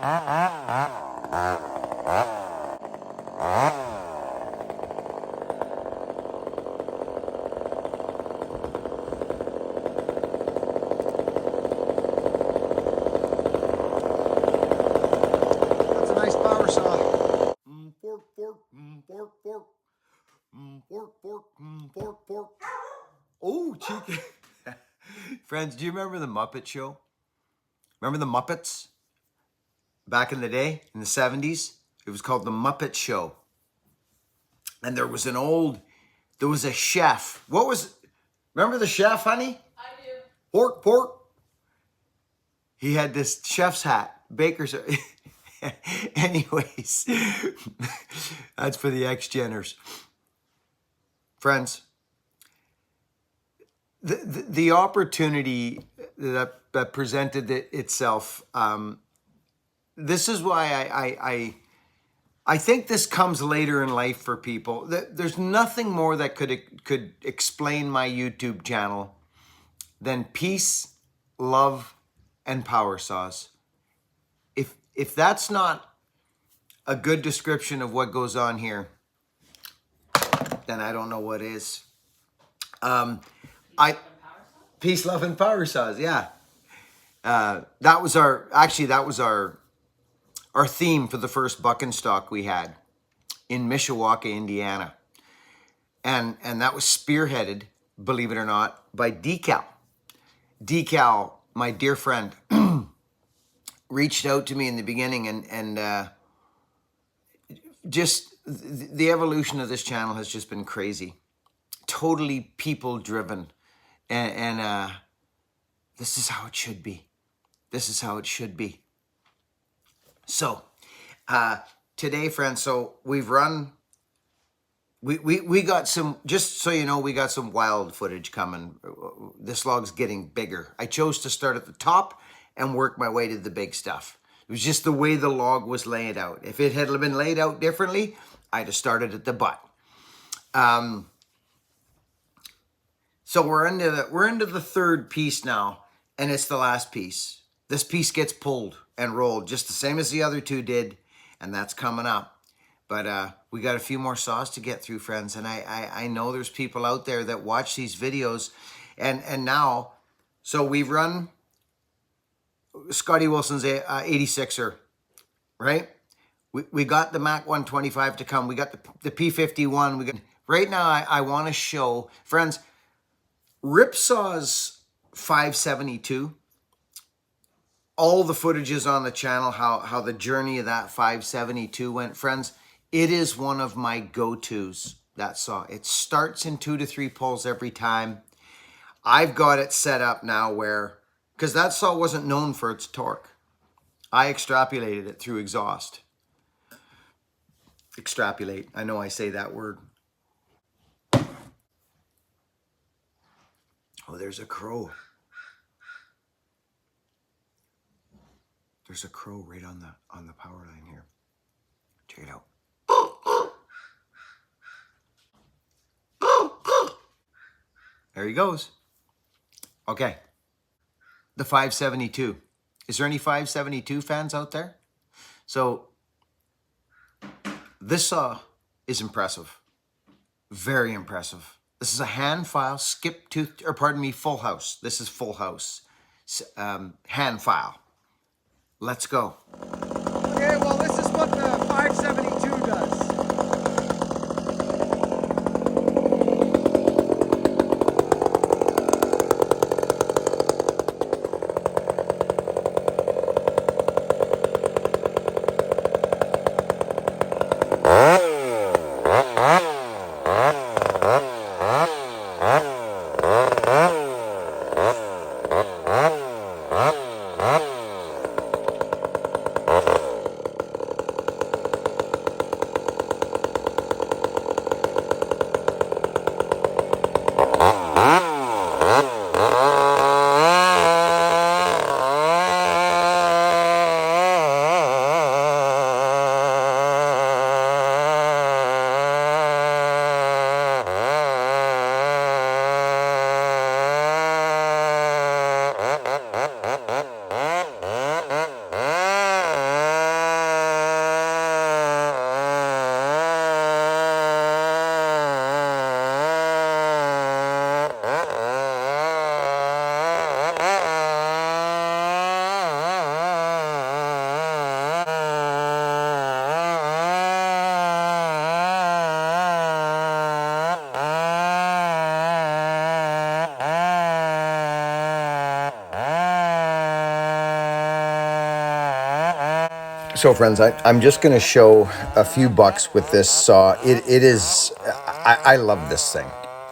That's a nice power saw. Pork, pork, pork, pork. Pork, pork, pork, pork. Oh, cheeky. Friends, do you remember the Muppet Show? Remember the Muppets? Back in the day, in the 70s? It was called the Muppet Show. And there was a chef. Remember the chef, honey? I do. Pork, pork. He had this chef's hat, baker's. Anyways, that's for the ex-Jenners. Friends, the opportunity that presented itself, this is why I think this comes later in life for people. There's nothing more that could explain my YouTube channel than peace, love, and power saws. If that's not a good description of what goes on here, then I don't know what is. Peace, love, and power saws. Yeah, that was our theme for the first buck and stock we had in Mishawaka, Indiana, and that was spearheaded, believe it or not, by Decal. Decal, my dear friend, reached out to me in the beginning, and just the evolution of this channel has just been crazy, totally people driven, and this is how it should be. This is how it should be. So today, friends, so we've run. We got some, just so you know, we got some wild footage coming. This log's getting bigger. I chose to start at the top and work my way to the big stuff. It was just the way the log was laid out. If it had been laid out differently, I'd have started at the butt. So we're into the third piece now, and it's the last piece. This piece gets pulled and rolled just the same as the other two did, and that's coming up. But we got a few more saws to get through, friends, and I know there's people out there that watch these videos, and now, so we've run Scotty Wilson's 86er, right? We got the Mac 125 to come. We got the P51. Right now, I want to show, friends, Ripsaw's 572. All the footage is on the channel, how the journey of that 572 went. Friends, it is one of my go-tos, that saw. It starts in 2 to 3 pulls every time. I've got it set up now where, because that saw wasn't known for its torque. I extrapolated it through exhaust. Extrapolate, I know I say that word. Oh, there's a crow. There's a crow right on the power line here. Check it out. There he goes. Okay. The 572. Is there any 572 fans out there? So this saw is impressive. Very impressive. This is a hand file, skip tooth, or pardon me, full house. This is full house. Hand file. Let's go. Okay, well, this is what the 572 does. So friends, I'm just going to show a few bucks with this saw. It is, I love this thing.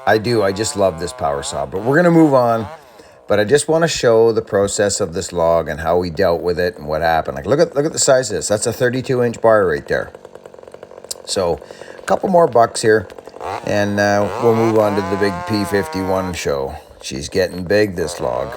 I do. I just love this power saw. But we're going to move on. But I just want to show the process of this log and how we dealt with it and what happened. Like, look at the size of this. That's a 32-inch bar right there. So a couple more bucks here, and we'll move on to the big P51 show. She's getting big, this log.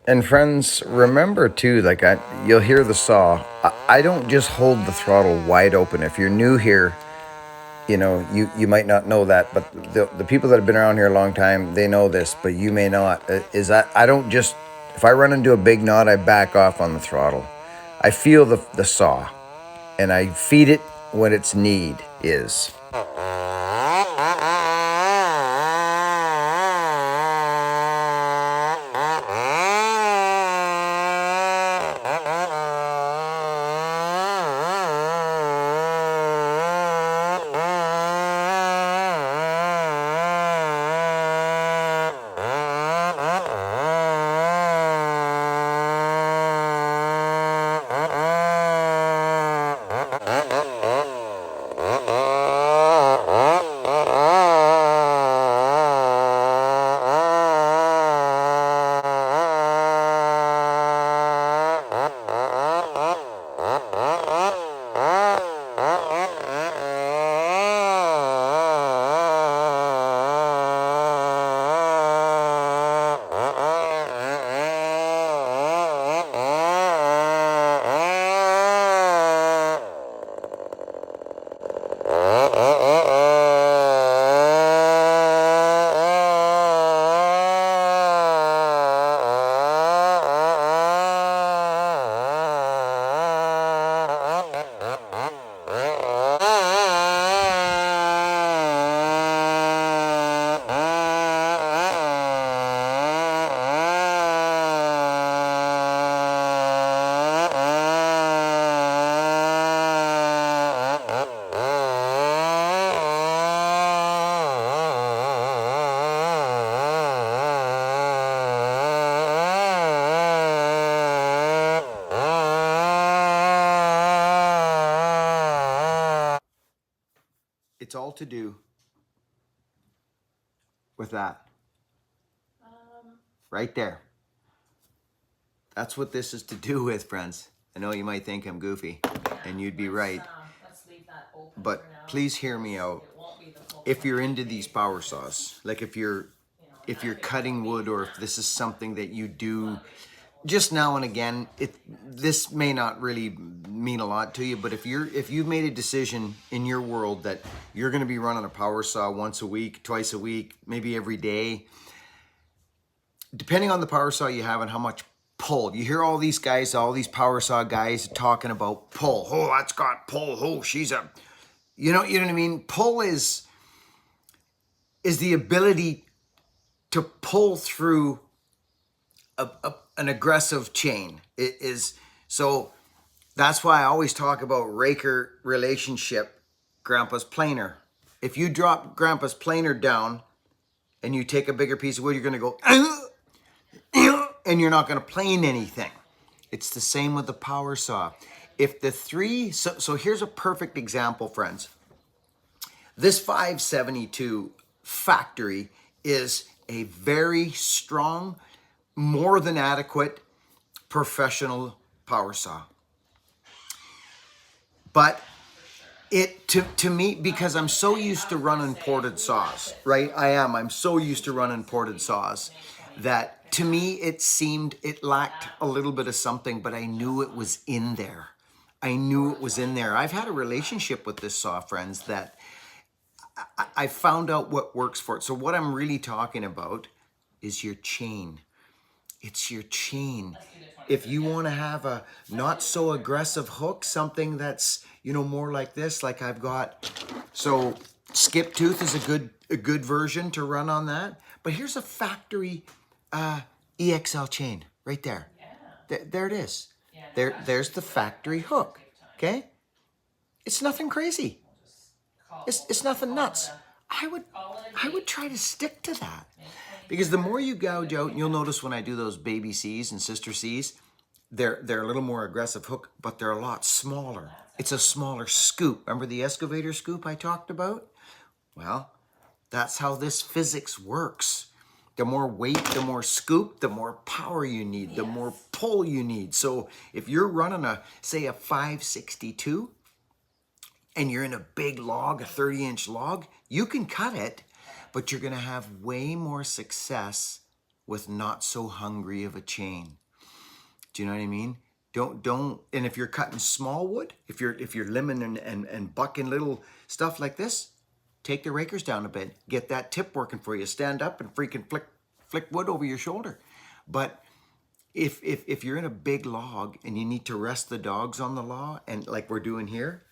And friends, remember too, like you'll hear the saw. I don't just hold the throttle wide open. If you're new here, you know, you might not know that, but the people that have been around here a long time, they know this, but you may not. Is that I don't just, if I run into a big knot, I back off on the throttle. I feel the saw, and I feed it what its need is. It's all to do with that. Right there. That's what this is to do with, friends. I know you might think I'm goofy, and you'd be right. Let's leave that open But for now. please hear me out. It won't be the full If you're into these power saws, like if you're cutting wood, or if this is something that you do just now and again, this may not really mean a lot to you, but if you've made a decision in your world that you're going to be running a power saw once a week, twice a week, maybe every day, depending on the power saw you have and how much pull. You hear all these guys, all these power saw guys talking about pull. Oh, that's got pull. Oh, she's a, you know what I mean? Pull is the ability to pull through an aggressive chain. It is, so that's why I always talk about raker relationship, Grandpa's planer. If you drop Grandpa's planer down and you take a bigger piece of wood, you're going to go, and you're not going to plane anything. It's the same with the power saw. If the three, so here's a perfect example, friends. This 572 factory is a very strong, more than adequate professional power saw. But it, to me, because I'm so used to running ported saws, right? I'm so used to running ported saws that to me it seemed it lacked a little bit of something, but I knew it was in there. I knew it was in there. I've had a relationship with this saw, friends, that I found out what works for it. So what I'm really talking about is your chain. It's your chain. If you want to have a not so aggressive hook, something that's, you know, more like this, like I've got. So skip tooth is a good version to run on that. But here's a factory EXL chain right there. There it is. There's the factory hook. Okay? It's nothing crazy. It's nothing nuts. I would try to stick to that. Because the more you gouge out, and you'll notice when I do those baby C's and sister C's, they're a little more aggressive hook, but they're a lot smaller. It's a smaller scoop. Remember the excavator scoop I talked about? Well, that's how this physics works. The more weight, the more scoop, the more power you need, the more pull you need. So if you're running say a 562 and you're in a big log, a 30-inch log, you can cut it, but you're gonna have way more success with not so hungry of a chain. Do you know what I mean? Don't, and if you're cutting small wood, if you're limbing and bucking little stuff like this, take the rakers down a bit. Get that tip working for you. Stand up and freaking flick wood over your shoulder. But if you're in a big log and you need to rest the dogs on the log, and like we're doing here,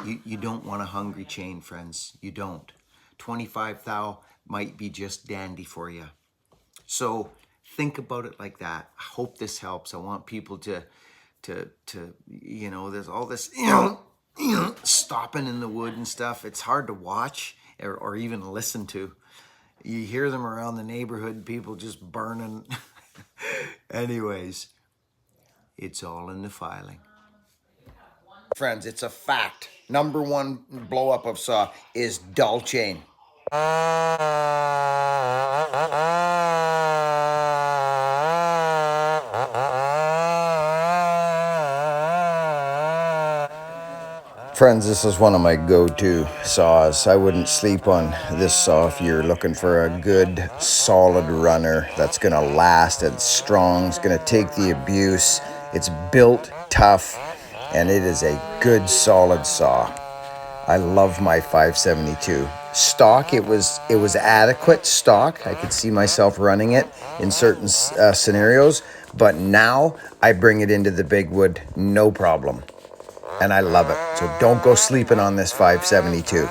you don't want a hungry chain, friends. You don't. 25 thou might be just dandy for you. So think about it like that. I hope this helps. I want people to there's all this stopping in the wood and stuff. It's hard to watch or even listen to. You hear them around the neighborhood, people just burning. Anyways, it's all in the filing. Friends, it's a fact. Number one blow up of saw is dull chain. Friends, this is one of my go-to saws. I wouldn't sleep on this saw if you're looking for a good, solid runner that's gonna last, it's strong, it's gonna take the abuse, it's built tough, and it is a good, solid saw. I love my 572. Stock, it was adequate stock. I could see myself running it in certain scenarios, but now I bring it into the big wood, no problem. And I love it. So don't go sleeping on this 572.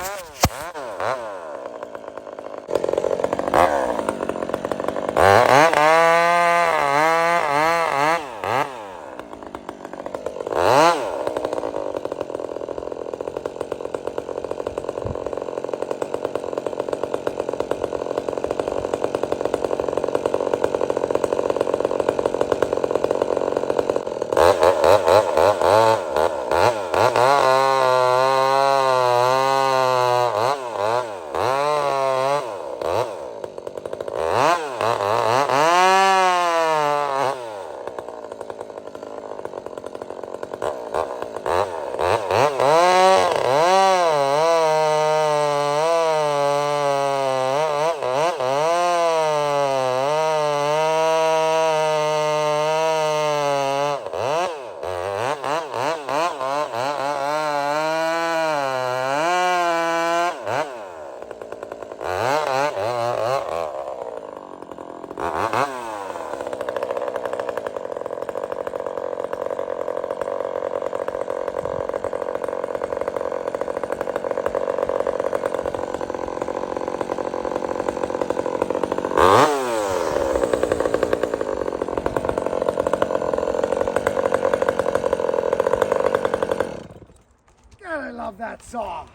God, I love that saw.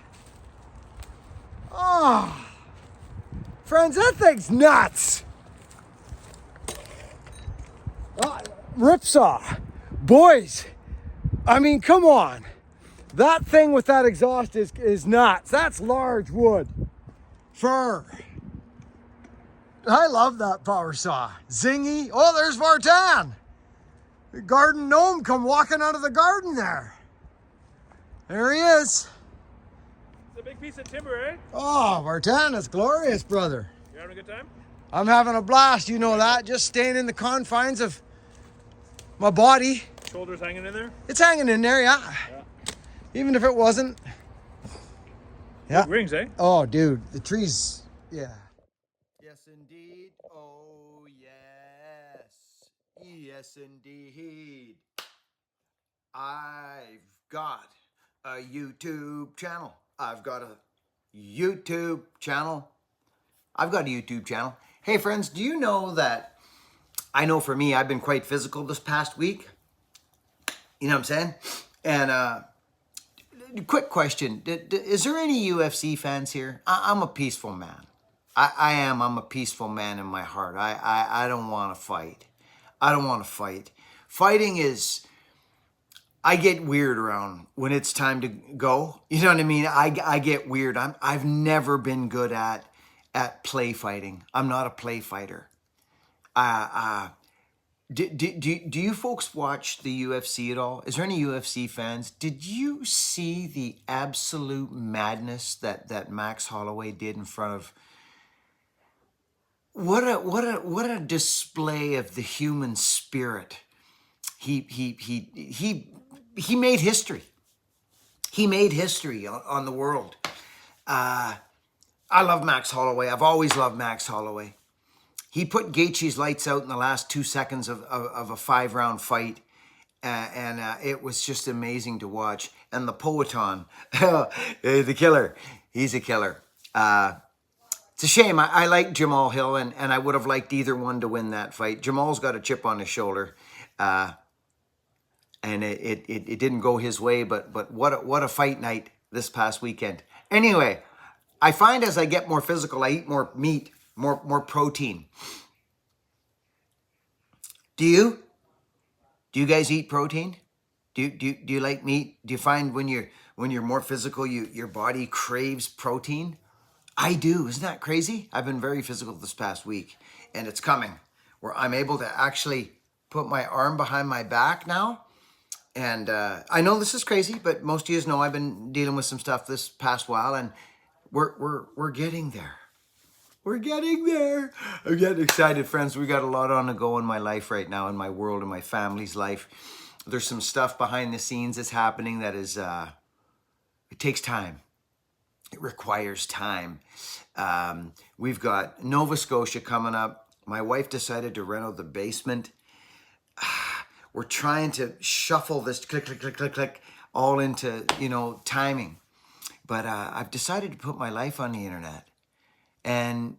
Oh, friends, that thing's nuts. Rip saw. Boys, I mean, come on. That thing with that exhaust is nuts. That's large wood. Fir. I love that power saw. Zingy. Oh, there's Vartan. The garden gnome come walking out of the garden there. There he is. It's a big piece of timber, eh? Oh, Vartan is glorious, brother. You having a good time? I'm having a blast, you know that. Just staying in the confines of my body. Shoulders hanging in there? It's hanging in there, yeah. Even if it wasn't. Yeah. Big rings, eh? Oh, dude, the trees, yeah. Yes, indeed. Oh, yes. Yes, indeed. I've got a YouTube channel. I've got a YouTube channel. Hey, friends, do you know that I know for me, I've been quite physical this past week. You know what I'm saying? And quick question. Is there any UFC fans here? I'm a peaceful man. I am. I'm a peaceful man in my heart. I don't want to fight. I don't want to fight. Fighting is... I get weird around when it's time to go. You know what I mean? I get weird. I've never been good at play fighting. I'm not a play fighter. Do you folks watch the UFC at all? Is there any UFC fans? Did you see the absolute madness that Max Holloway did in front of... What a display of the human spirit. He made history. He made history on the world. I love Max Holloway. I've always loved Max Holloway. He put Gaethje's lights out in the last 2 seconds of a 5-round fight. And it was just amazing to watch. And the Poetan, the killer, he's a killer. It's a shame. I like Jamal Hill, and I would have liked either one to win that fight. Jamal's got a chip on his shoulder. And it didn't go his way, but what a fight night this past weekend. Anyway, I find as I get more physical, I eat more meat, more protein. Do you? Do you guys eat protein? Do you like meat? Do you find when you're more physical, your body craves protein? I do. Isn't that crazy? I've been very physical this past week, and it's coming where I'm able to actually put my arm behind my back now. And I know this is crazy, but most of you know I've been dealing with some stuff this past while, and we're getting there. We're getting there. I'm getting excited, friends. We got a lot on the go in my life right now, in my world, in my family's life. There's some stuff behind the scenes that's happening that is, it takes time. It requires time. We've got Nova Scotia coming up. My wife decided to rent out the basement. We're trying to shuffle this click, click, click, click, click, all into, timing. But I've decided to put my life on the internet. And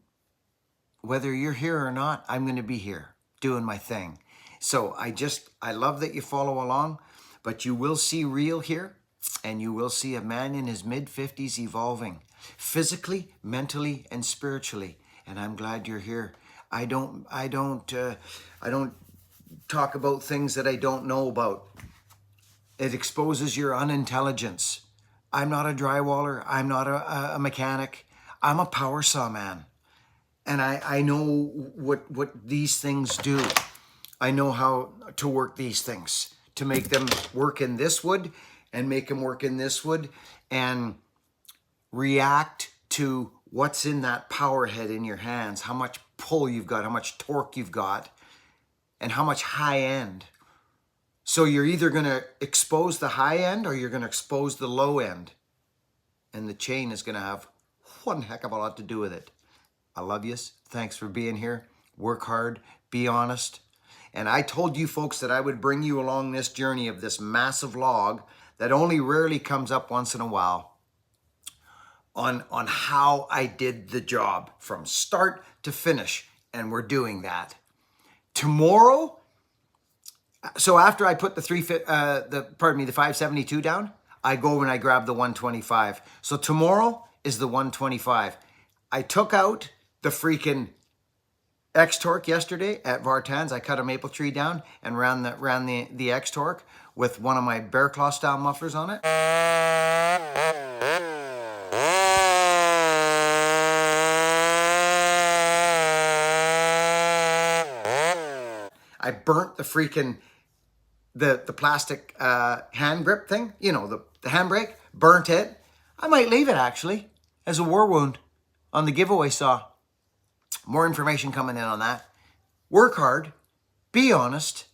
whether you're here or not, I'm going to be here doing my thing. So I love that you follow along, but you will see real here, and you will see a man in his mid-50s evolving physically, mentally, and spiritually. And I'm glad you're here. I don't talk about things that I don't know about. It exposes your unintelligence. I'm not a drywaller. I'm not a mechanic. I'm a power saw man. And I know what these things do. I know how to work these things, to make them work in this wood and make them work in this wood and react to what's in that power head in your hands, how much pull you've got, how much torque you've got, and how much high end. So you're either going to expose the high end or you're going to expose the low end. And the chain is going to have one heck of a lot to do with it. I love yous. Thanks for being here. Work hard. Be honest. And I told you folks that I would bring you along this journey of this massive log that only rarely comes up once in a while on how I did the job from start to finish. And we're doing that. Tomorrow, so after I put the 572 down, I go and I grab the 125. So tomorrow is the 125. I took out the freaking X-Torque yesterday at Vartan's. I cut a maple tree down and ran the X-Torque with one of my bear claw style mufflers on it. I burnt the freaking the plastic hand grip thing, the handbrake, burnt it. I might leave it actually as a war wound on the giveaway saw. More information coming in on that. Work hard, be honest,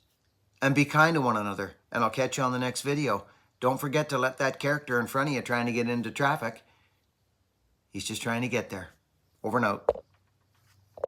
and be kind to one another. And I'll catch you on the next video. Don't forget to let that character in front of you trying to get into traffic. He's just trying to get there. Over and out.